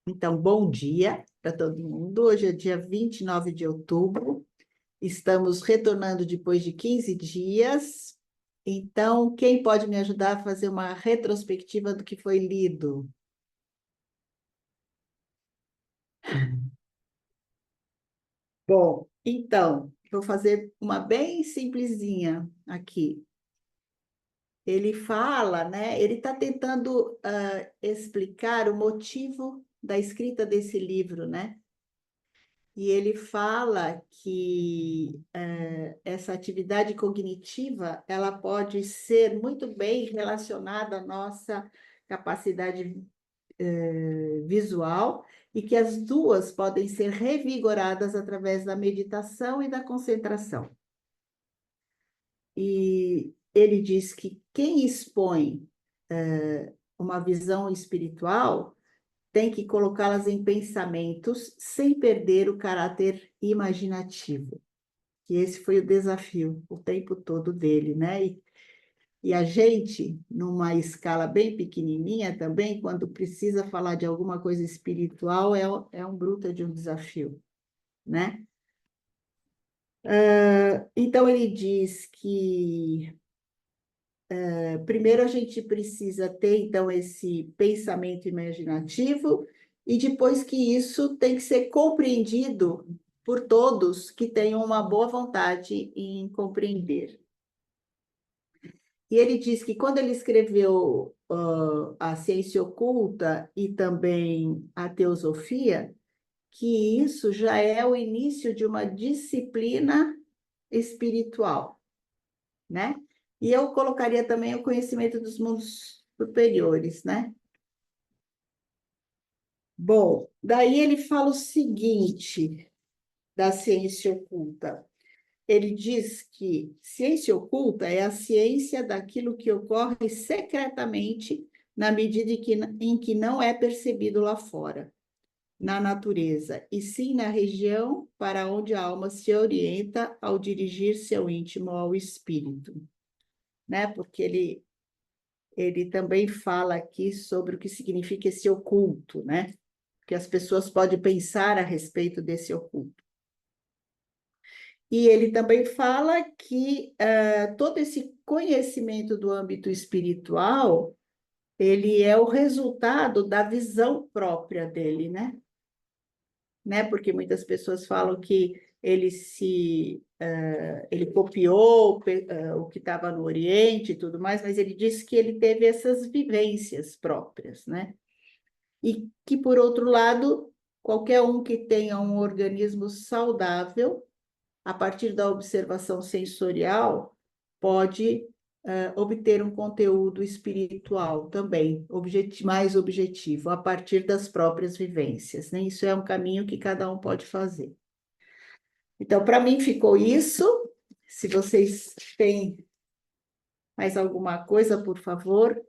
Então, bom dia para todo mundo. Hoje é dia 29 de outubro. Estamos retornando depois de 15 dias. Então, quem pode me ajudar a fazer uma retrospectiva do que foi lido? Bom, então, vou fazer uma bem simplesinha aqui. Ele fala, né? Ele está tentando explicar o motivo da escrita desse livro, né? E ele fala que essa atividade cognitiva ela pode ser muito bem relacionada à nossa capacidade visual e que as duas podem ser revigoradas através da meditação e da concentração. E ele diz que quem expõe uma visão espiritual tem que colocá-las em pensamentos sem perder o caráter imaginativo. Que esse foi o desafio o tempo todo dele, né? E a gente, numa escala bem pequenininha também, quando precisa falar de alguma coisa espiritual, é um bruto de um desafio, né? Então, ele diz que primeiro a gente precisa ter, então, esse pensamento imaginativo, e depois que isso tem que ser compreendido por todos que tenham uma boa vontade em compreender. E ele diz que quando ele escreveu a ciência oculta e também a teosofia, que isso já é o início de uma disciplina espiritual, né? E eu colocaria também o conhecimento dos mundos superiores, né? Bom, daí ele fala o seguinte da ciência oculta. Ele diz que ciência oculta é a ciência daquilo que ocorre secretamente na medida em que não é percebido lá fora, na natureza, e sim na região para onde a alma se orienta ao dirigir seu íntimo ao espírito, né? Porque ele também fala aqui sobre o que significa esse oculto, né? Que as pessoas podem pensar a respeito desse oculto. E ele também fala que todo esse conhecimento do âmbito espiritual, ele é o resultado da visão própria dele, né? Porque muitas pessoas falam que ele copiou o que estava no Oriente e tudo mais, mas ele disse que ele teve essas vivências próprias, né? E que, por outro lado, qualquer um que tenha um organismo saudável, a partir da observação sensorial, pode obter um conteúdo espiritual também, mais objetivo, a partir das próprias vivências, né? Isso é um caminho que cada um pode fazer. Então, para mim, ficou isso. Se vocês têm mais alguma coisa, por favor,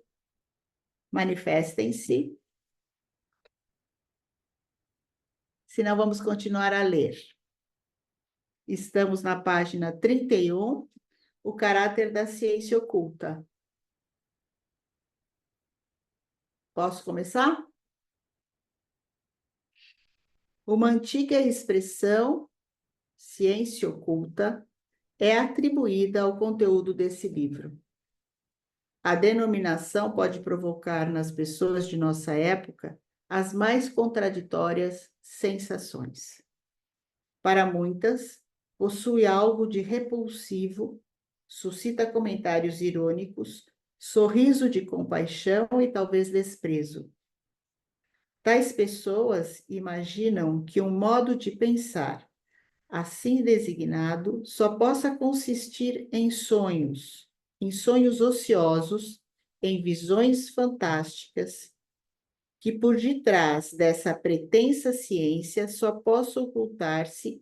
manifestem-se. Senão, vamos continuar a ler. Estamos na página 31, o caráter da ciência oculta. Posso começar? Uma antiga expressão, ciência oculta, é atribuída ao conteúdo desse livro. A denominação pode provocar nas pessoas de nossa época as mais contraditórias sensações. Para muitas, possui algo de repulsivo, suscita comentários irônicos, sorriso de compaixão e talvez desprezo. Tais pessoas imaginam que um modo de pensar assim designado só possa consistir em sonhos ociosos, em visões fantásticas, que por detrás dessa pretensa ciência só possa ocultar-se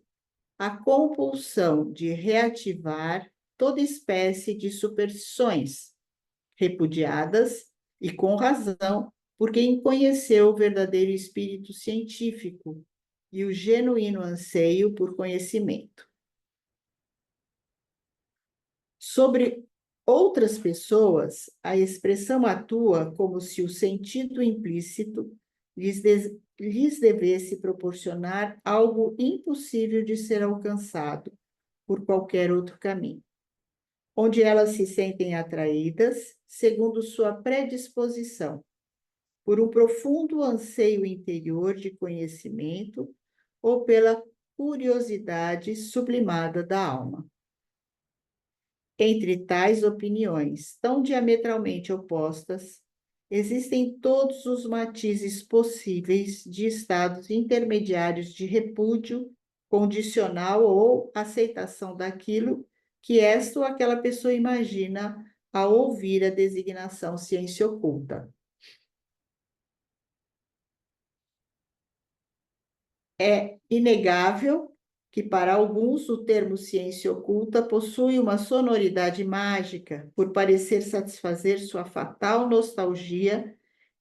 a compulsão de reativar toda espécie de superstições, repudiadas, e com razão, por quem conheceu o verdadeiro espírito científico e o genuíno anseio por conhecimento. Sobre outras pessoas, a expressão atua como se o sentido implícito lhes devesse proporcionar algo impossível de ser alcançado por qualquer outro caminho, onde elas se sentem atraídas, segundo sua predisposição, por um profundo anseio interior de conhecimento ou pela curiosidade sublimada da alma. Entre tais opiniões, tão diametralmente opostas, existem todos os matizes possíveis de estados intermediários de repúdio condicional ou aceitação daquilo que esta ou aquela pessoa imagina ao ouvir a designação ciência oculta. É inegável que, para alguns, o termo ciência oculta possui uma sonoridade mágica, por parecer satisfazer sua fatal nostalgia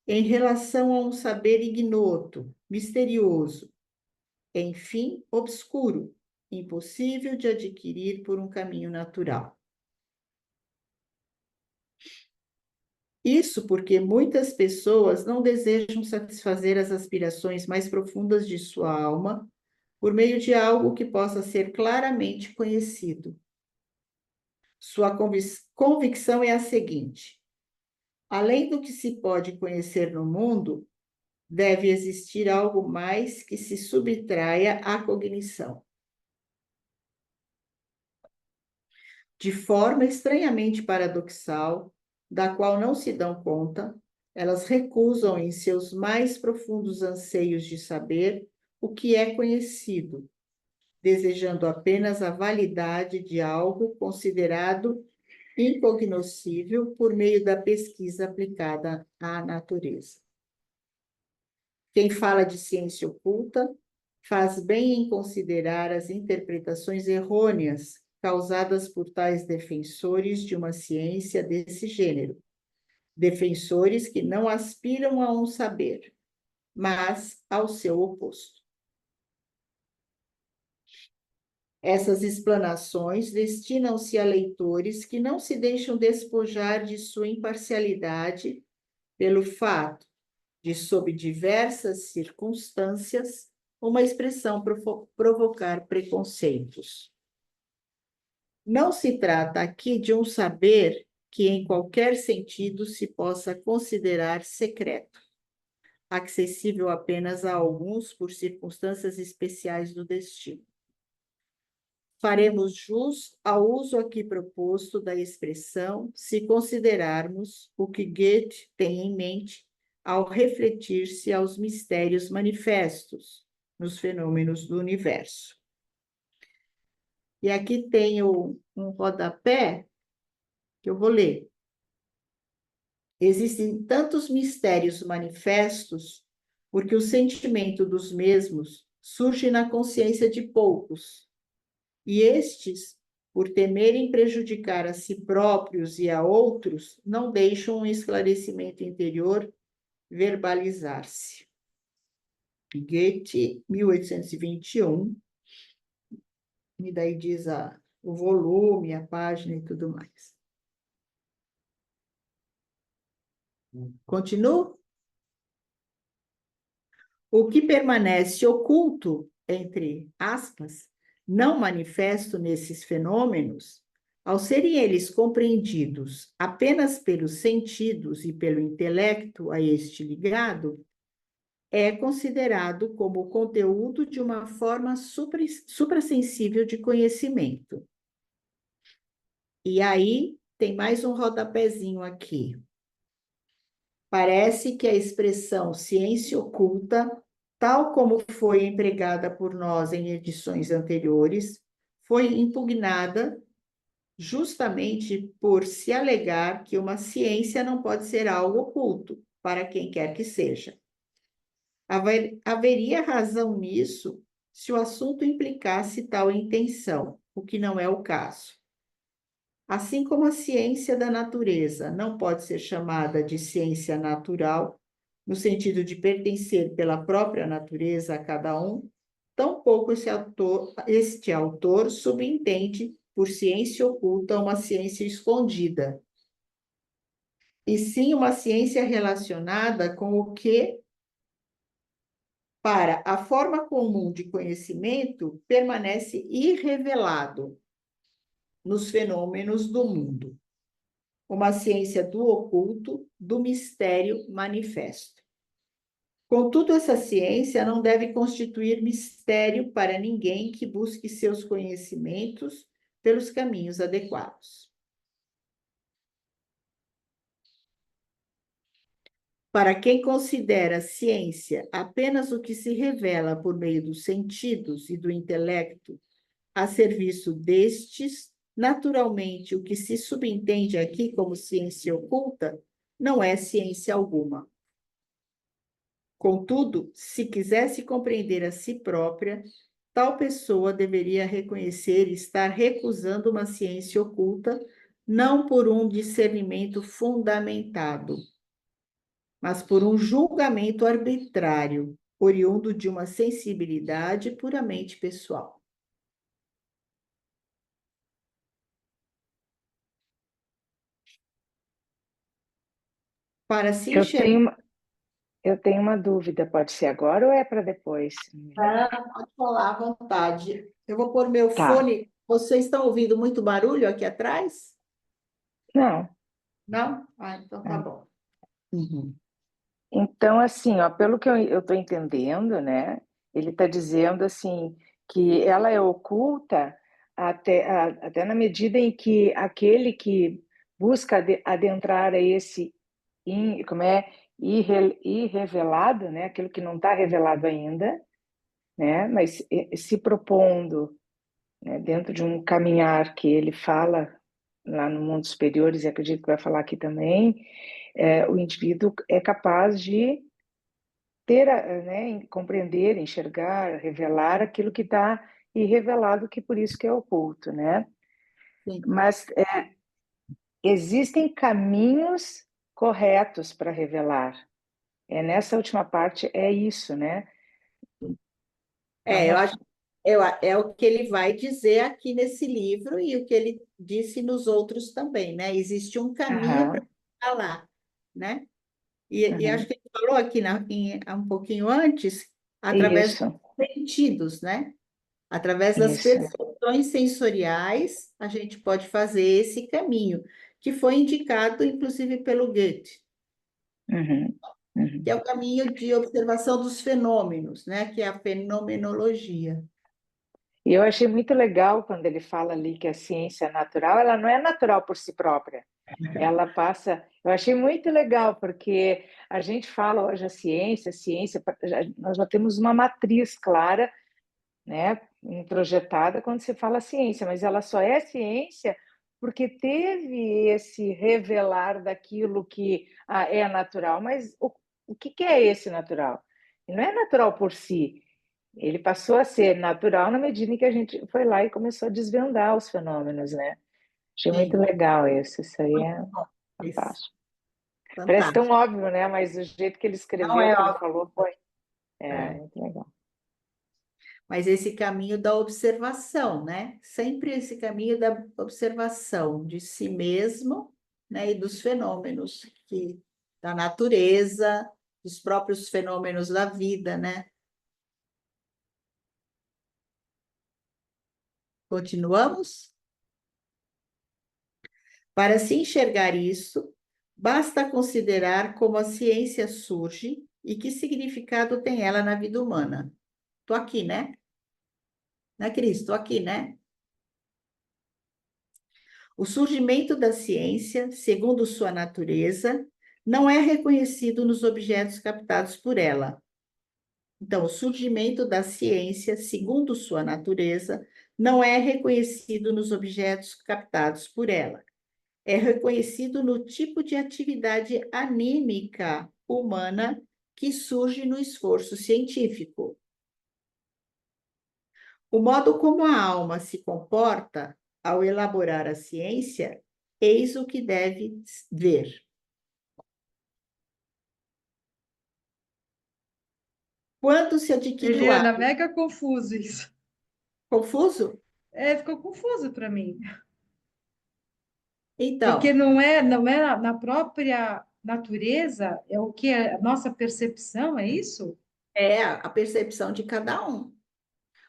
em relação a um saber ignoto, misterioso, enfim, obscuro, impossível de adquirir por um caminho natural. Isso porque muitas pessoas não desejam satisfazer as aspirações mais profundas de sua alma por meio de algo que possa ser claramente conhecido. Sua convicção é a seguinte: além do que se pode conhecer no mundo, deve existir algo mais que se subtraia à cognição. De forma estranhamente paradoxal, da qual não se dão conta, elas recusam em seus mais profundos anseios de saber o que é conhecido, desejando apenas a validade de algo considerado incognoscível por meio da pesquisa aplicada à natureza. Quem fala de ciência oculta faz bem em considerar as interpretações errôneas causadas por tais defensores de uma ciência desse gênero, defensores que não aspiram a um saber, mas ao seu oposto. Essas explanações destinam-se a leitores que não se deixam despojar de sua imparcialidade pelo fato de, sob diversas circunstâncias, uma expressão provocar preconceitos. Não se trata aqui de um saber que, em qualquer sentido, se possa considerar secreto, acessível apenas a alguns por circunstâncias especiais do destino. Faremos jus ao uso aqui proposto da expressão se considerarmos o que Goethe tem em mente ao refletir-se aos mistérios manifestos nos fenômenos do universo. E aqui tem um rodapé que eu vou ler. Existem tantos mistérios manifestos porque o sentimento dos mesmos surge na consciência de poucos, e estes, por temerem prejudicar a si próprios e a outros, não deixam um esclarecimento interior verbalizar-se. Goethe, 1821, e daí diz o volume, a página e tudo mais. Continuo? O que permanece oculto, entre aspas, não manifesto nesses fenômenos, ao serem eles compreendidos apenas pelos sentidos e pelo intelecto a este ligado, é considerado como conteúdo de uma forma suprassensível de conhecimento. E aí tem mais um rodapézinho aqui. Parece que a expressão ciência oculta, tal como foi empregada por nós em edições anteriores, foi impugnada justamente por se alegar que uma ciência não pode ser algo oculto, para quem quer que seja. Haveria razão nisso se o assunto implicasse tal intenção, o que não é o caso. Assim como a ciência da natureza não pode ser chamada de ciência natural, no sentido de pertencer pela própria natureza a cada um, tampouco este autor subentende por ciência oculta uma ciência escondida, e sim uma ciência relacionada com o que para a forma comum de conhecimento permanece irrevelado nos fenômenos do mundo, uma ciência do oculto, do mistério manifesto. Contudo, essa ciência não deve constituir mistério para ninguém que busque seus conhecimentos pelos caminhos adequados. Para quem considera a ciência apenas o que se revela por meio dos sentidos e do intelecto, a serviço destes, naturalmente, o que se subentende aqui como ciência oculta não é ciência alguma. Contudo, se quisesse compreender a si própria, tal pessoa deveria reconhecer estar recusando uma ciência oculta, não por um discernimento fundamentado, mas por um julgamento arbitrário, oriundo de uma sensibilidade puramente pessoal. Para se Eu enxergar. tenho uma dúvida, pode ser agora ou é para depois? Não me lembro. Pode falar à vontade. Eu vou pôr meu Tá. fone. Vocês estão ouvindo muito barulho aqui atrás? Não. Não? Ah, então tá Não. bom. Uhum. Então, assim, ó, pelo que eu estou entendendo, né? Ele está dizendo assim que ela é oculta até na medida em que aquele que busca adentrar a esse como é irrevelado, né? Aquilo que não está revelado ainda, né? Mas se propondo, né, dentro de um caminhar que ele fala lá no mundo superiores e acredito que vai falar aqui também, o indivíduo é capaz de ter, né, compreender, enxergar, revelar aquilo que está irrevelado, que por isso que é oculto, né? Sim. Mas existem caminhos corretos para revelar. Nessa última parte é isso, né? Eu Então, acho é o que ele vai dizer aqui nesse livro e o que ele disse nos outros também, né? Existe um caminho para aham, falar, né? E acho uhum, que ele falou aqui um pouquinho antes, através dos isso, sentidos, né? Através das isso, percepções sensoriais, a gente pode fazer esse caminho, que foi indicado, inclusive, pelo Goethe, uhum, que é uhum. o caminho de observação dos fenômenos, né? Que é a fenomenologia. E eu achei muito legal quando ele fala ali que a ciência natural, ela não é natural por si própria. Ela passa. Eu achei muito legal, porque a gente fala hoje a ciência, nós já temos uma matriz clara, né, introjetada quando se fala ciência, mas ela só é ciência porque teve esse revelar daquilo que é natural. Mas o que é esse natural? Ele não é natural por si. Ele passou a ser natural na medida em que a gente foi lá e começou a desvendar os fenômenos, né? Achei muito Sim, legal isso aí é isso, fantástico. Parece tão fantástico. óbvio, né? Mas o jeito que ele Não escreveu, é que ele óbvio, falou, foi é, muito legal. mas esse caminho da observação, né? Sempre esse caminho da observação de si mesmo, né? E dos fenômenos da natureza, dos próprios fenômenos da vida, né? Continuamos? Para se enxergar isso, basta considerar como a ciência surge e que significado tem ela na vida humana. Estou aqui, né? Né, Cris? Estou aqui, né? O surgimento da ciência, segundo sua natureza, não é reconhecido nos objetos captados por ela. Então, o surgimento da ciência, segundo sua natureza, não é reconhecido nos objetos captados por ela. É reconhecido no tipo de atividade anímica humana que surge no esforço científico. O modo como a alma se comporta ao elaborar a ciência, eis o que deve ver. Quando se adquire o Eliana, hábito. mega confuso isso. Confuso? Ficou confuso para mim. Porque Então, não é na própria natureza, é o que é a nossa percepção, é isso? É a percepção de cada um.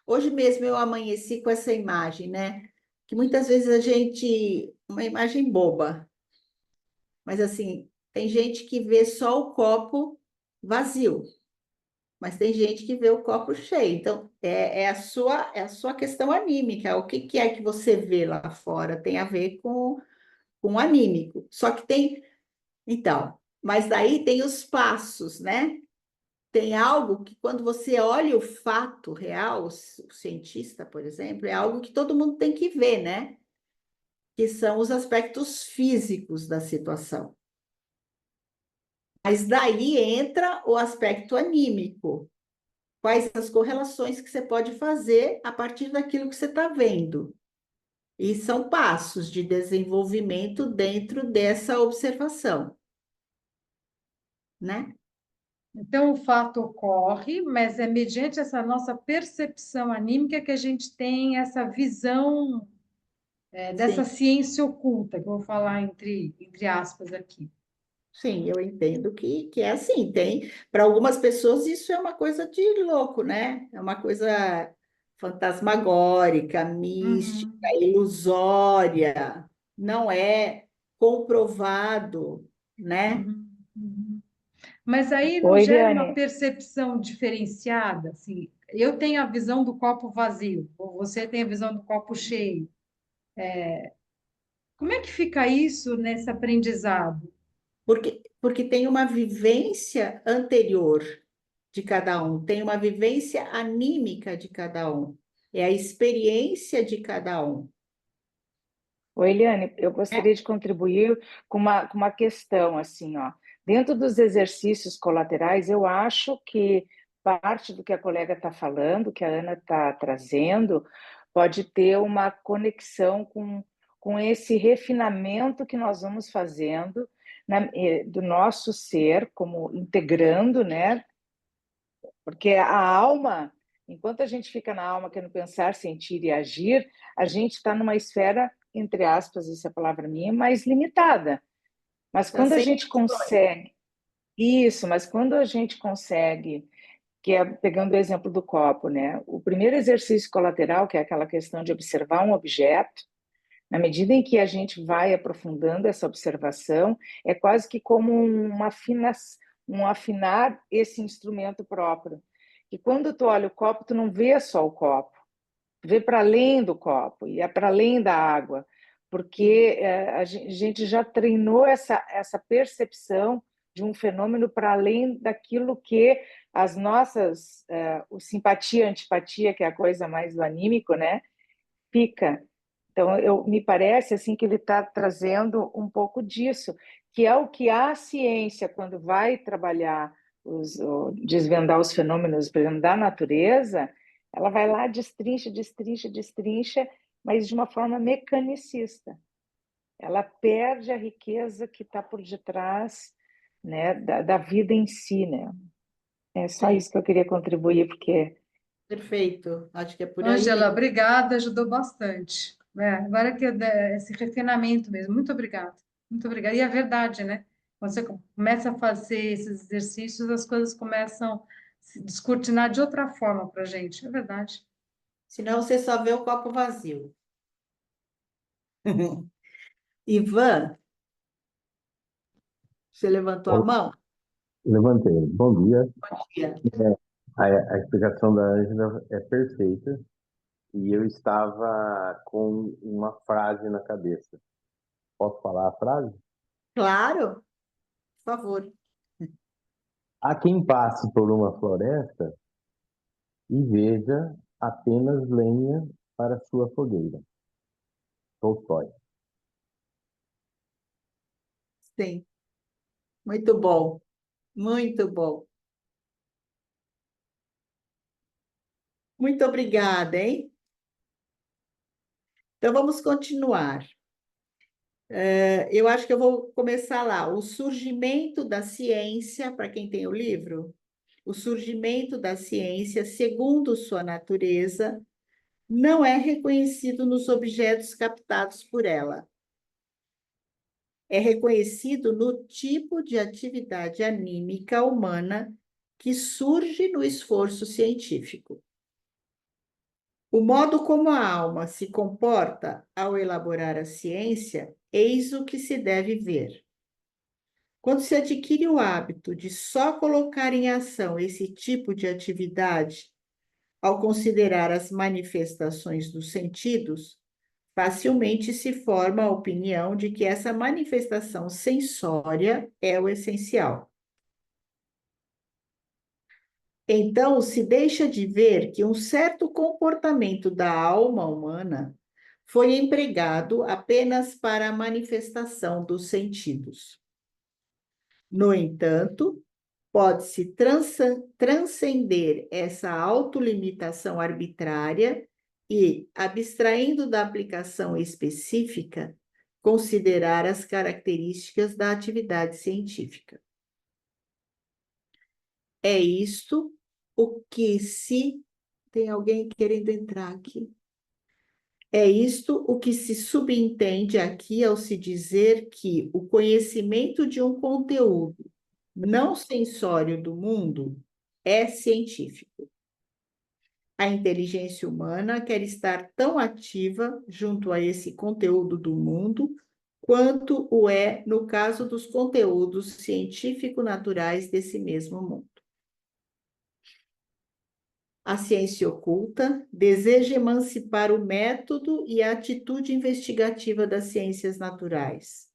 Hoje mesmo eu amanheci com essa imagem, né? Que muitas vezes uma imagem boba, mas assim, tem gente que vê só o copo vazio, mas tem gente que vê o copo cheio. Então, é a sua questão anímica. O que que é que você vê lá fora? Tem a ver com o anímico. Só que tem, então, mas daí tem os passos, né? Tem algo que, quando você olha o fato real, o cientista, por exemplo, é algo que todo mundo tem que ver, né? Que são os aspectos físicos da situação. Mas daí entra o aspecto anímico. Quais as correlações que você pode fazer a partir daquilo que você está vendo? E são passos de desenvolvimento dentro dessa observação, né? Então, o fato ocorre, mas é mediante essa nossa percepção anímica que a gente tem essa visão, dessa Sim, ciência oculta, que eu vou falar entre aspas aqui. sim, eu entendo que é assim. Para algumas pessoas, isso é uma coisa de louco, né? É uma coisa fantasmagórica, mística, Uhum, ilusória, não é comprovado, né? uhum, uhum. Mas aí não Oi, gera uma Eliane. percepção diferenciada, assim, eu tenho a visão do copo vazio, ou você tem a visão do copo cheio. Como é que fica isso nesse aprendizado? Porque tem uma vivência anterior de cada um, tem uma vivência anímica de cada um, é a experiência de cada um. Oi, Eliane, eu Né? gostaria de contribuir com uma questão, assim, ó. Dentro dos exercícios colaterais, eu acho que parte do que a colega está falando, que a Ana está trazendo, pode ter uma conexão com esse refinamento que nós vamos fazendo do nosso ser, como integrando, né? Porque a alma, enquanto a gente fica na alma, querendo pensar, sentir e agir, a gente está numa esfera, entre aspas, essa é a palavra minha, mais limitada. Mas Das quando a gente sensações. consegue, isso, mas quando a gente consegue, que é pegando o exemplo do copo, né? O primeiro exercício colateral, que é aquela questão de observar um objeto, na medida em que a gente vai aprofundando essa observação, é quase que como um afinar esse instrumento próprio. E quando tu olha o copo, tu não vê só o copo, tu vê para além do copo e é para além da água, porque a gente já treinou essa percepção de um fenômeno para além daquilo que as nossas, o simpatia, antipatia, que é a coisa mais do anímico, né? Fica. Então, me parece assim que ele está trazendo um pouco disso, que é o que a ciência, quando vai trabalhar, desvendar os fenômenos, por exemplo, da natureza, ela vai lá, destrincha, destrincha, destrincha, mas de uma forma mecanicista. Ela perde a riqueza que está por detrás, né, da vida em si, né? É só Sim, isso que eu queria contribuir, porque perfeito. Acho que é por aí Ângela, mesmo. obrigada, ajudou bastante. Agora que esse refinamento mesmo, muito obrigada. Muito obrigada. E é verdade, né? Quando você começa a fazer esses exercícios, as coisas começam a se descortinar de outra forma para a gente. É verdade. Senão você só vê o copo vazio. Ivan, você levantou a Olá, mão? levantei. Bom dia. Dia. A explicação da Ângela é perfeita e eu estava com uma frase na cabeça. Posso falar a frase? Claro, por favor. Há quem passe por uma floresta e veja apenas lenha para sua fogueira. Tolstói. Sim, muito bom, muito bom. Muito obrigada, hein? Então vamos continuar. Eu acho que eu vou começar lá. O surgimento da ciência, para quem tem o livro, o surgimento da ciência, segundo sua natureza, não é reconhecido nos objetos captados por ela. É reconhecido no tipo de atividade anímica humana que surge no esforço científico. O modo como a alma se comporta ao elaborar a ciência, eis o que se deve ver. Quando se adquire o hábito de só colocar em ação esse tipo de atividade, ao considerar as manifestações dos sentidos, facilmente se forma a opinião de que essa manifestação sensória é o essencial. Então, se deixa de ver que um certo comportamento da alma humana foi empregado apenas para a manifestação dos sentidos. No entanto, pode-se transcender essa autolimitação arbitrária e, abstraindo da aplicação específica, considerar as características da atividade científica. É isto o que se... Tem alguém querendo entrar aqui? É isto o que se subentende aqui ao se dizer que o conhecimento de um conteúdo não sensório do mundo é científico. A inteligência humana quer estar tão ativa junto a esse conteúdo do mundo quanto o é no caso dos conteúdos científico-naturais desse mesmo mundo. A ciência oculta deseja emancipar o método e a atitude investigativa das ciências naturais,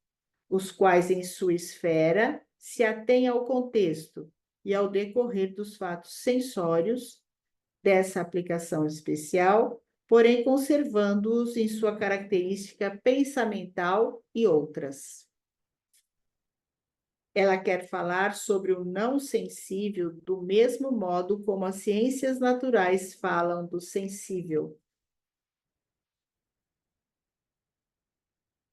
os quais, em sua esfera, se atêm ao contexto e ao decorrer dos fatos sensórios dessa aplicação especial, porém conservando-os em sua característica pensamental e outras. Ela quer falar sobre o não sensível do mesmo modo como as ciências naturais falam do sensível.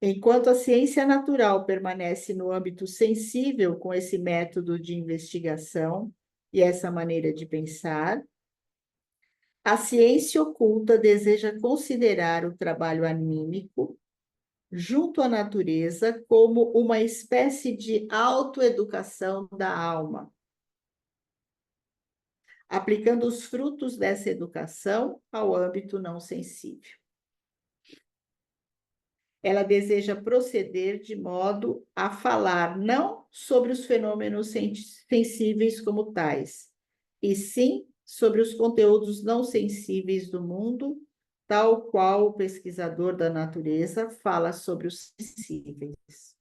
Enquanto a ciência natural permanece no âmbito sensível com esse método de investigação e essa maneira de pensar, a ciência oculta deseja considerar o trabalho anímico junto à natureza como uma espécie de autoeducação da alma, aplicando os frutos dessa educação ao âmbito não sensível. Ela deseja proceder de modo a falar não sobre os fenômenos sensíveis como tais, e sim sobre os conteúdos não sensíveis do mundo, tal qual o pesquisador da natureza fala sobre os sensíveis.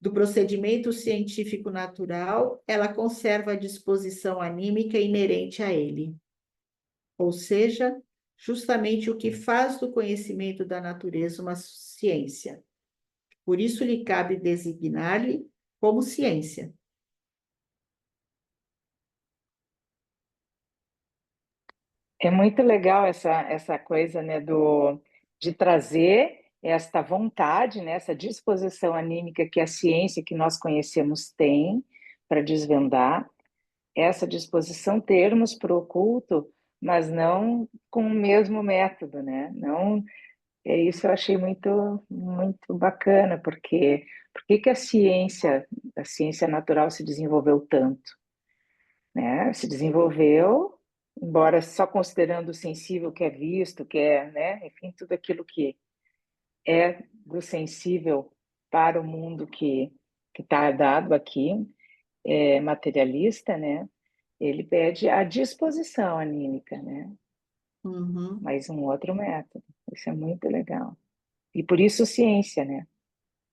Do procedimento científico natural, ela conserva a disposição anímica inerente a ele, ou seja, justamente o que faz do conhecimento da natureza uma ciência. Por isso lhe cabe designar-lhe como ciência. É muito legal essa coisa, né, de trazer esta vontade, né, essa disposição anímica que a ciência que nós conhecemos tem para desvendar, essa disposição termos para o oculto, mas não com o mesmo método, né? Não, isso eu achei muito bacana, porque por que a ciência natural se desenvolveu tanto, né? Se desenvolveu, embora só considerando o sensível que é visto, que é, né? Enfim, tudo aquilo que é do sensível para o mundo que está dado aqui, materialista, né? Ele pede a disposição anímica, né? Uhum. Mais um outro método. Isso é muito legal. E por isso ciência, né?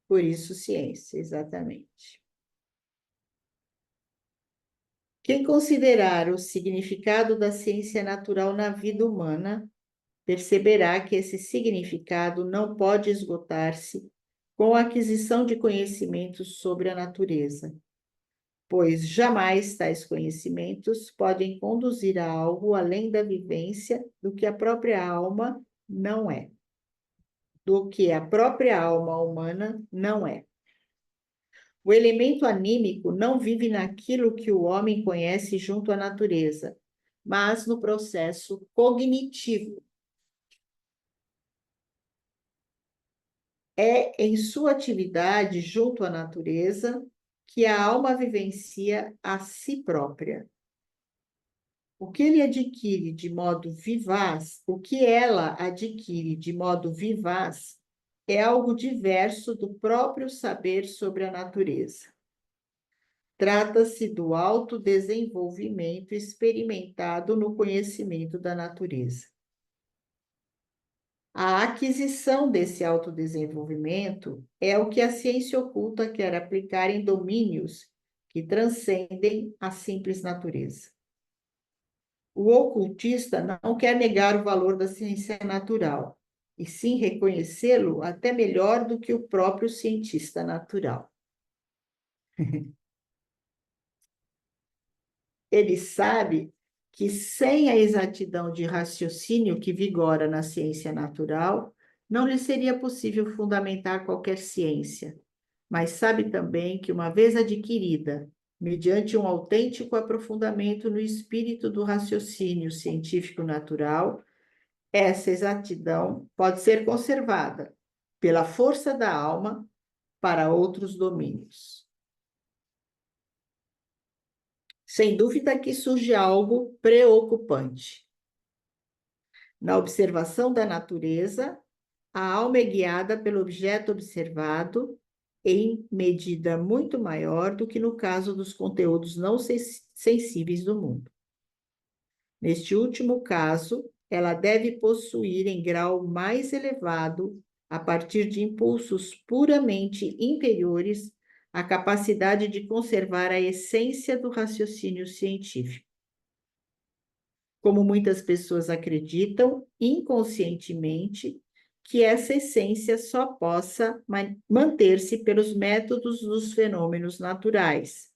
Por isso ciência, exatamente. Quem considerar o significado da ciência natural na vida humana, perceberá que esse significado não pode esgotar-se com a aquisição de conhecimentos sobre a natureza, pois jamais tais conhecimentos podem conduzir a algo além da vivência do que a própria alma não é, do que a própria alma humana não é. O elemento anímico não vive naquilo que o homem conhece junto à natureza, mas no processo cognitivo. É em sua atividade junto à natureza que a alma vivencia a si própria. O que ele adquire de modo vivaz, o que ela adquire de modo vivaz, é algo diverso do próprio saber sobre a natureza. Trata-se do autodesenvolvimento experimentado no conhecimento da natureza. A aquisição desse autodesenvolvimento é o que a ciência oculta quer aplicar em domínios que transcendem a simples natureza. O ocultista não quer negar o valor da ciência natural, e sim reconhecê-lo até melhor do que o próprio cientista natural. Ele sabe que sem a exatidão de raciocínio que vigora na ciência natural, não lhe seria possível fundamentar qualquer ciência, mas sabe também que, uma vez adquirida, mediante um autêntico aprofundamento no espírito do raciocínio científico natural, essa exatidão pode ser conservada pela força da alma para outros domínios. Sem dúvida que surge algo preocupante. Na observação da natureza, a alma é guiada pelo objeto observado em medida muito maior do que no caso dos conteúdos não sensíveis do mundo. Neste último caso, ela deve possuir em grau mais elevado, a partir de impulsos puramente interiores, a capacidade de conservar a essência do raciocínio científico. Como muitas pessoas acreditam, inconscientemente, que essa essência só possa manter-se pelos métodos dos fenômenos naturais.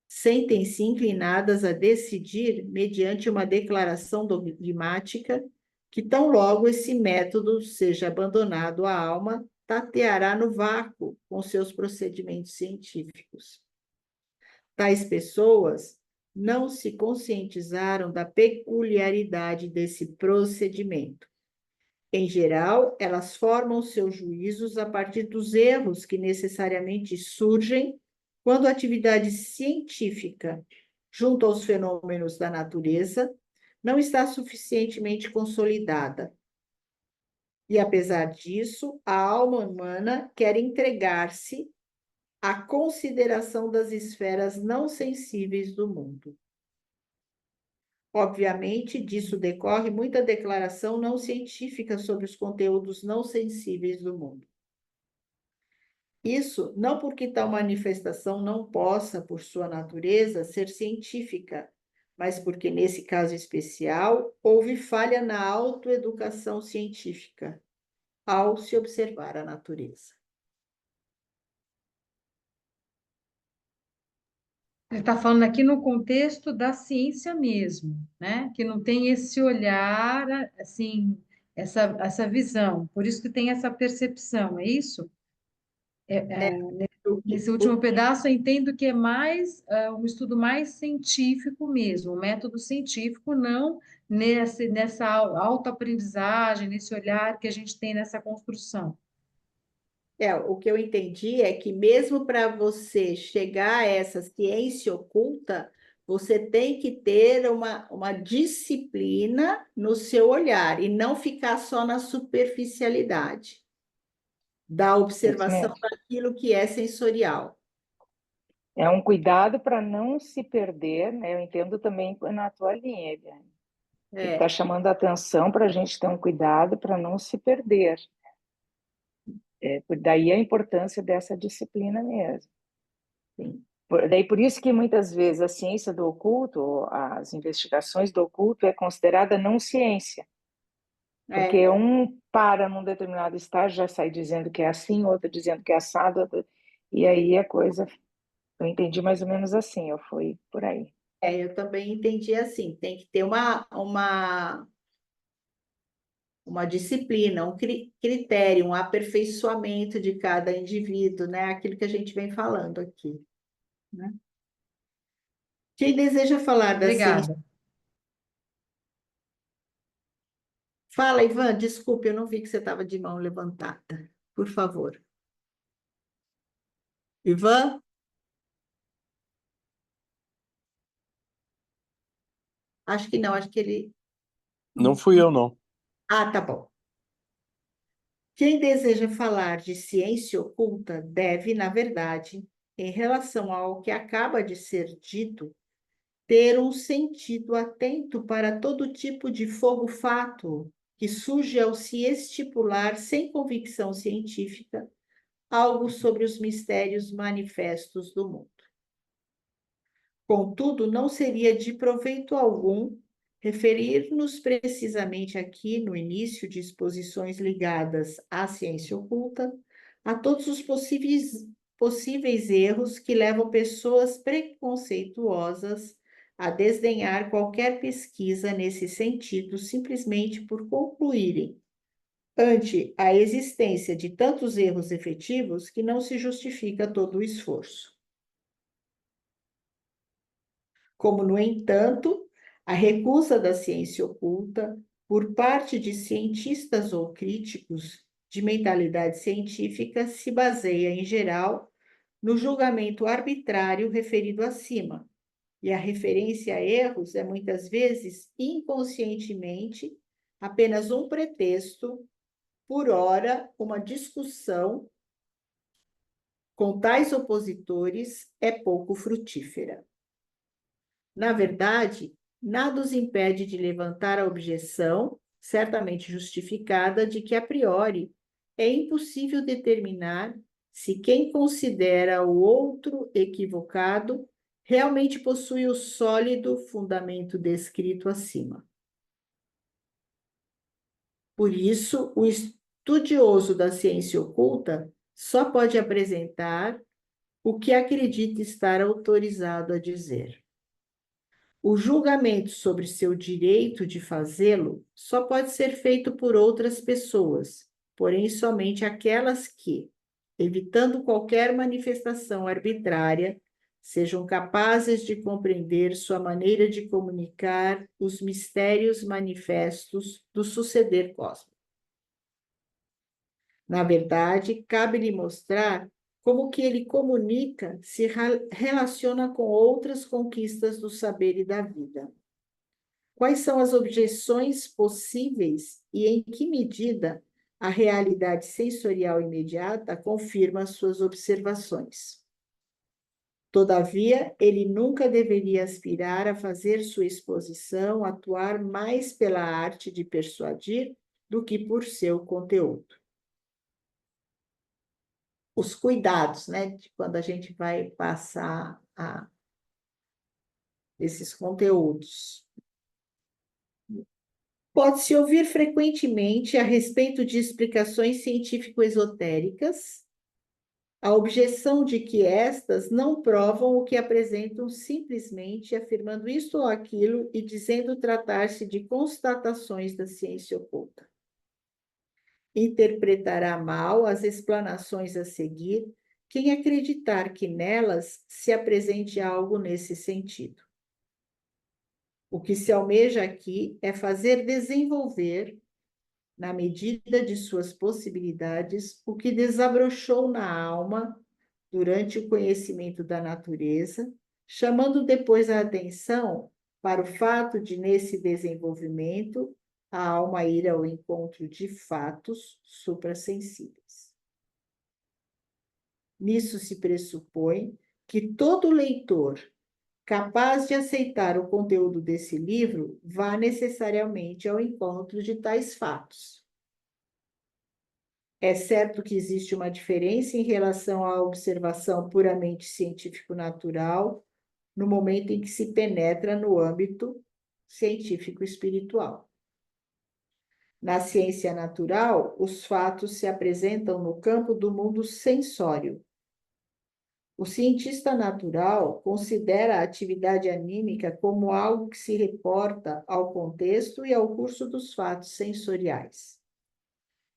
Sentem-se inclinadas a decidir mediante uma declaração dogmática que, tão logo esse método seja abandonado, a alma tateará no vácuo com seus procedimentos científicos. Tais pessoas não se conscientizaram da peculiaridade desse procedimento. Em geral, elas formam seus juízos a partir dos erros que necessariamente surgem quando a atividade científica, junto aos fenômenos da natureza, não está suficientemente consolidada. E, apesar disso, a alma humana quer entregar-se à consideração das esferas não sensíveis do mundo. Obviamente, disso decorre muita declaração não científica sobre os conteúdos não sensíveis do mundo. Isso não porque tal manifestação não possa, por sua natureza, ser científica, mas porque, nesse caso especial, houve falha na autoeducação científica ao se observar a natureza. Ele está falando aqui no contexto da ciência mesmo, né? Que não tem esse olhar, assim, essa visão. Por isso que tem essa percepção, é isso? Nesse último pedaço, eu entendo que é mais um estudo mais científico mesmo, um método científico, não nessa autoaprendizagem, nesse olhar que a gente tem nessa construção. O que eu entendi é que, mesmo para você chegar a essa ciência oculta, você tem que ter uma disciplina no seu olhar e não ficar só na superficialidade da observação daquilo que é sensorial. É um cuidado para não se perder, né? Eu entendo também na tua linha, Eliane. Ele está chamando a atenção para a gente ter um cuidado para não se perder. Daí a importância dessa disciplina mesmo. Sim. Daí por isso que muitas vezes a ciência do oculto, as investigações do oculto é considerada não ciência. Porque um para num determinado estágio, já sai dizendo que é assim, outro dizendo que é assado, e aí a coisa, eu entendi mais ou menos assim, eu fui por aí. Eu também entendi assim, tem que ter uma disciplina, um critério, um aperfeiçoamento de cada indivíduo, né? Aquilo que a gente vem falando aqui, né? Quem deseja falar da ciência? Obrigada. Fala, Ivan, desculpe, eu não vi que você estava de mão levantada. Por favor. Ivan? Acho que não, acho que ele... Não fui eu, não. Ah, tá bom. Quem deseja falar de ciência oculta deve, na verdade, em relação ao que acaba de ser dito, ter um sentido atento para todo tipo de fogo-fato que surge ao se estipular sem convicção científica algo sobre os mistérios manifestos do mundo. Contudo, não seria de proveito algum referir-nos precisamente aqui, no início de exposições ligadas à ciência oculta, a todos os possíveis erros que levam pessoas preconceituosas a desdenhar qualquer pesquisa nesse sentido, simplesmente por concluírem, ante a existência de tantos erros efetivos, que não se justifica todo o esforço. Como, no entanto, a recusa da ciência oculta por parte de cientistas ou críticos de mentalidade científica se baseia, em geral, no julgamento arbitrário referido acima, e a referência a erros é muitas vezes inconscientemente apenas um pretexto, por ora, uma discussão com tais opositores é pouco frutífera. Na verdade, nada os impede de levantar a objeção, certamente justificada, de que, a priori, é impossível determinar se quem considera o outro equivocado realmente possui o sólido fundamento descrito acima. Por isso, o estudioso da ciência oculta só pode apresentar o que acredita estar autorizado a dizer. O julgamento sobre seu direito de fazê-lo só pode ser feito por outras pessoas, porém somente aquelas que, evitando qualquer manifestação arbitrária, sejam capazes de compreender sua maneira de comunicar os mistérios manifestos do suceder cósmico. Na verdade, cabe-lhe mostrar como que ele comunica se relaciona com outras conquistas do saber e da vida. Quais são as objeções possíveis e em que medida a realidade sensorial imediata confirma suas observações. Todavia, ele nunca deveria aspirar a fazer sua exposição atuar mais pela arte de persuadir do que por seu conteúdo. Os cuidados, né, de quando a gente vai passar esses conteúdos. Pode-se ouvir frequentemente a respeito de explicações científico-esotéricas a objeção de que estas não provam o que apresentam, simplesmente afirmando isto ou aquilo e dizendo tratar-se de constatações da ciência oculta. Interpretará mal as explanações a seguir quem acreditar que nelas se apresente algo nesse sentido. O que se almeja aqui é fazer desenvolver, na medida de suas possibilidades, o que desabrochou na alma durante o conhecimento da natureza, chamando depois a atenção para o fato de, nesse desenvolvimento, a alma ir ao encontro de fatos suprassensíveis. Nisso se pressupõe que todo leitor capaz de aceitar o conteúdo desse livro vá necessariamente ao encontro de tais fatos. É certo que existe uma diferença em relação à observação puramente científico-natural no momento em que se penetra no âmbito científico-espiritual. Na ciência natural, os fatos se apresentam no campo do mundo sensório. O cientista natural considera a atividade anímica como algo que se reporta ao contexto e ao curso dos fatos sensoriais.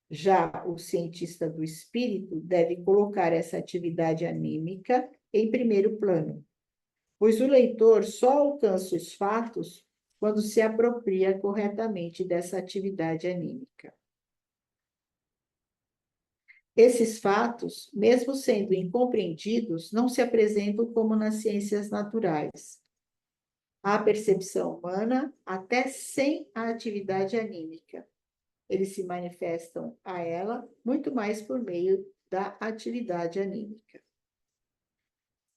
Já o cientista do espírito deve colocar essa atividade anímica em primeiro plano, pois o leitor só alcança os fatos quando se apropria corretamente dessa atividade anímica. Esses fatos, mesmo sendo incompreendidos, não se apresentam como nas ciências naturais. à percepção humana até sem a atividade anímica. Eles se manifestam a ela muito mais por meio da atividade anímica.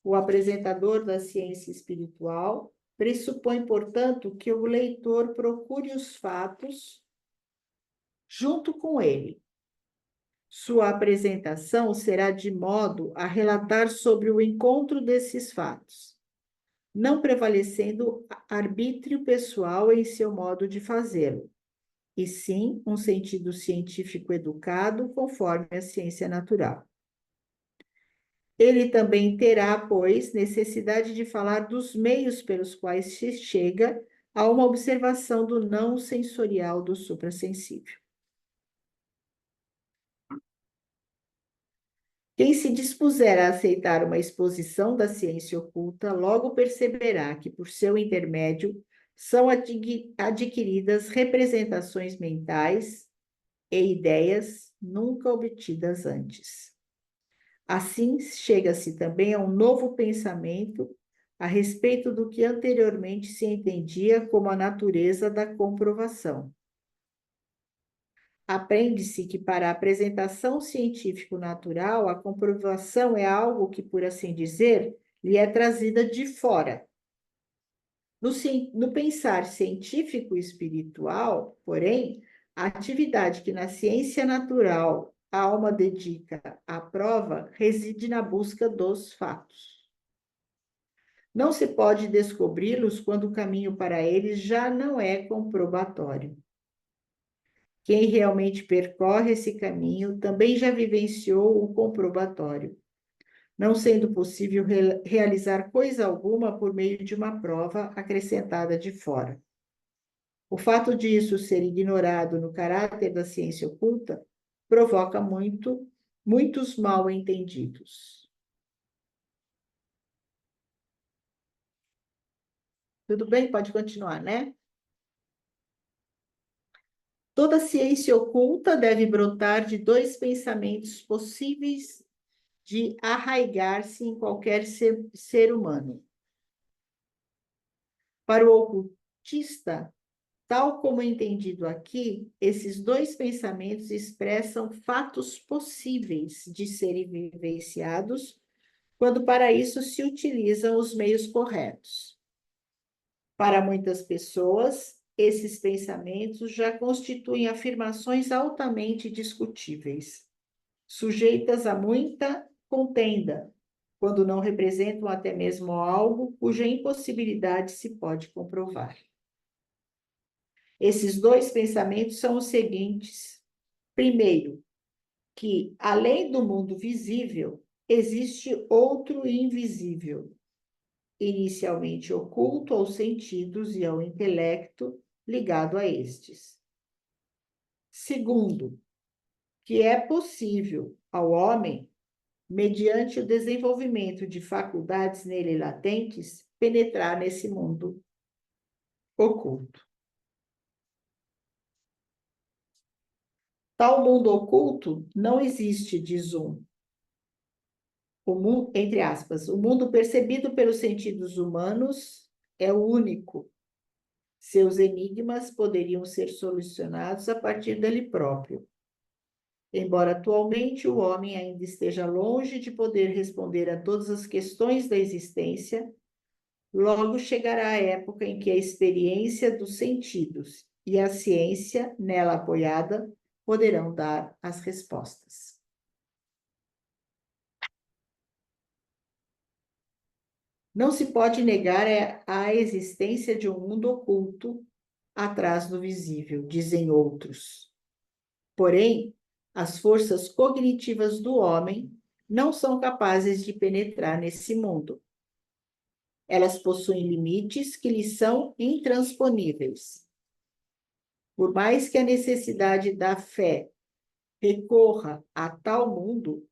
O apresentador da ciência espiritual pressupõe, portanto, que o leitor procure os fatos junto com ele. Sua apresentação será de modo a relatar sobre o encontro desses fatos, não prevalecendo arbítrio pessoal em seu modo de fazê-lo, e sim um sentido científico educado conforme a ciência natural. Ele também terá, pois, necessidade de falar dos meios pelos quais se chega a uma observação do não sensorial do suprassensível. Quem se dispuser a aceitar uma exposição da ciência oculta, logo perceberá que, por seu intermédio, são adquiridas representações mentais e ideias nunca obtidas antes. Assim, chega-se também a um novo pensamento a respeito do que anteriormente se entendia como a natureza da comprovação. Aprende-se que, para a apresentação científico-natural, a comprovação é algo que, por assim dizer, lhe é trazida de fora. No pensar científico-espiritual, porém, a atividade que na ciência natural a alma dedica à prova reside na busca dos fatos. Não se pode descobri-los quando o caminho para eles já não é comprobatório. Quem realmente percorre esse caminho também já vivenciou o comprobatório, não sendo possível realizar coisa alguma por meio de uma prova acrescentada de fora. O fato disso ser ignorado no caráter da ciência oculta provoca muitos mal-entendidos. Tudo bem? Pode continuar, né? Toda ciência oculta deve brotar de dois pensamentos possíveis de arraigar-se em qualquer ser humano. Para o ocultista, tal como entendido aqui, esses dois pensamentos expressam fatos possíveis de serem vivenciados, quando para isso se utilizam os meios corretos. Para muitas pessoas, esses pensamentos já constituem afirmações altamente discutíveis, sujeitas a muita contenda, quando não representam até mesmo algo cuja impossibilidade se pode comprovar. Esses dois pensamentos são os seguintes. Primeiro, que, além do mundo visível, existe outro invisível, inicialmente oculto aos sentidos e ao intelecto, ligado a estes. Segundo, que é possível ao homem, mediante o desenvolvimento de faculdades nele latentes, penetrar nesse mundo oculto. Tal mundo oculto não existe, diz um. O mundo, entre aspas, o mundo percebido pelos sentidos humanos é o único. Seus enigmas poderiam ser solucionados a partir dele próprio. Embora atualmente o homem ainda esteja longe de poder responder a todas as questões da existência, logo chegará a época em que a experiência dos sentidos e a ciência, nela apoiada, poderão dar as respostas. Não se pode negar a existência de um mundo oculto atrás do visível, dizem outros. Porém, as forças cognitivas do homem não são capazes de penetrar nesse mundo. Elas possuem limites que lhes são intransponíveis. Por mais que a necessidade da fé recorra a tal mundo,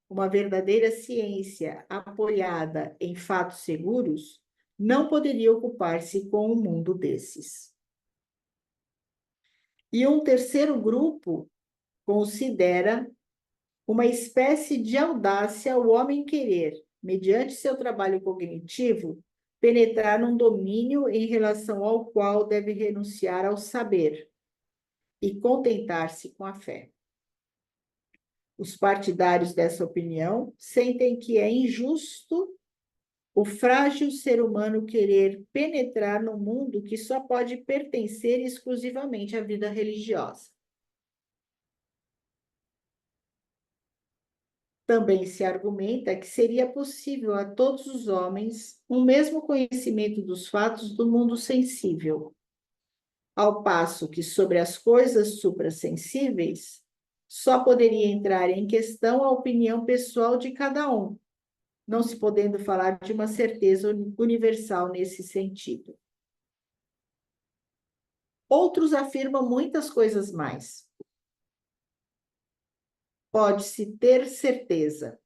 uma verdadeira ciência apoiada em fatos seguros não poderia ocupar-se com um mundo desses. E um terceiro grupo considera uma espécie de audácia o homem querer, mediante seu trabalho cognitivo, penetrar num domínio em relação ao qual deve renunciar ao saber e contentar-se com a fé. Os partidários dessa opinião sentem que é injusto o frágil ser humano querer penetrar no mundo que só pode pertencer exclusivamente à vida religiosa. Também se argumenta que seria possível a todos os homens um mesmo conhecimento dos fatos do mundo sensível, ao passo que sobre as coisas suprassensíveis só poderia entrar em questão a opinião pessoal de cada um, não se podendo falar de uma certeza universal nesse sentido. Outros afirmam muitas coisas mais. Pode-se ter certeza.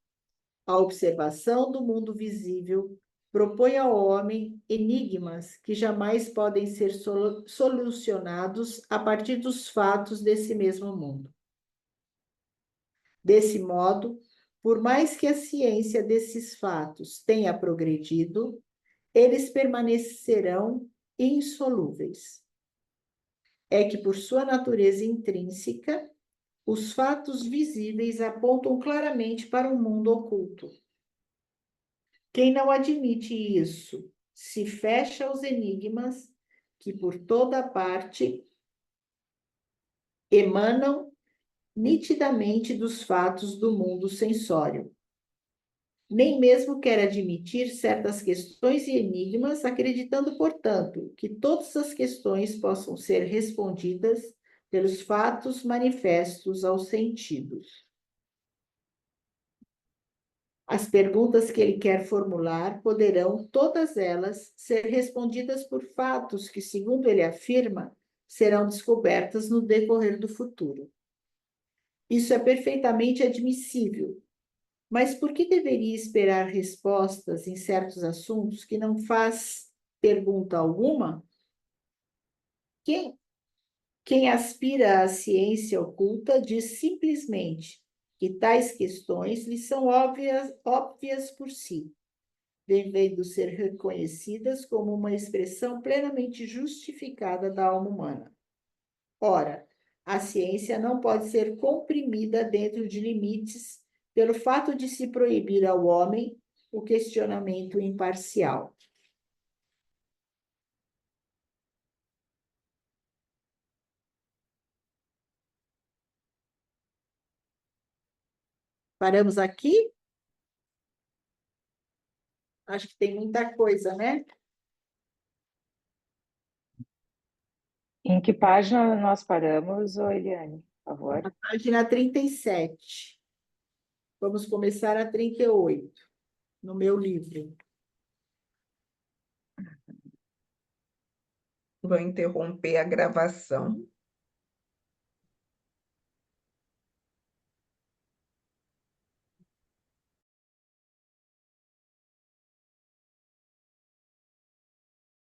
A observação do mundo visível propõe ao homem enigmas que jamais podem ser solucionados a partir dos fatos desse mesmo mundo. Desse modo, por mais que a ciência desses fatos tenha progredido, eles permanecerão insolúveis. É que, por sua natureza intrínseca, os fatos visíveis apontam claramente para um mundo oculto. Quem não admite isso se fecha aos enigmas que por toda parte emanam nitidamente dos fatos do mundo sensório. Nem mesmo quer admitir certas questões e enigmas, acreditando, portanto, que todas as questões possam ser respondidas pelos fatos manifestos aos sentidos. As perguntas que ele quer formular poderão, todas elas, ser respondidas por fatos que, segundo ele afirma, serão descobertas no decorrer do futuro. Isso é perfeitamente admissível, mas por que deveria esperar respostas em certos assuntos que não faz pergunta alguma? Quem aspira à ciência oculta diz simplesmente que tais questões lhe são óbvias por si, devendo ser reconhecidas como uma expressão plenamente justificada da alma humana. Ora, a ciência não pode ser comprimida dentro de limites pelo fato de se proibir ao homem o questionamento imparcial. Paramos aqui? Acho que tem muita coisa, né? Em que página nós paramos, Eliane, por favor? Na página 37. Vamos começar a 38, no meu livro. Vou interromper a gravação.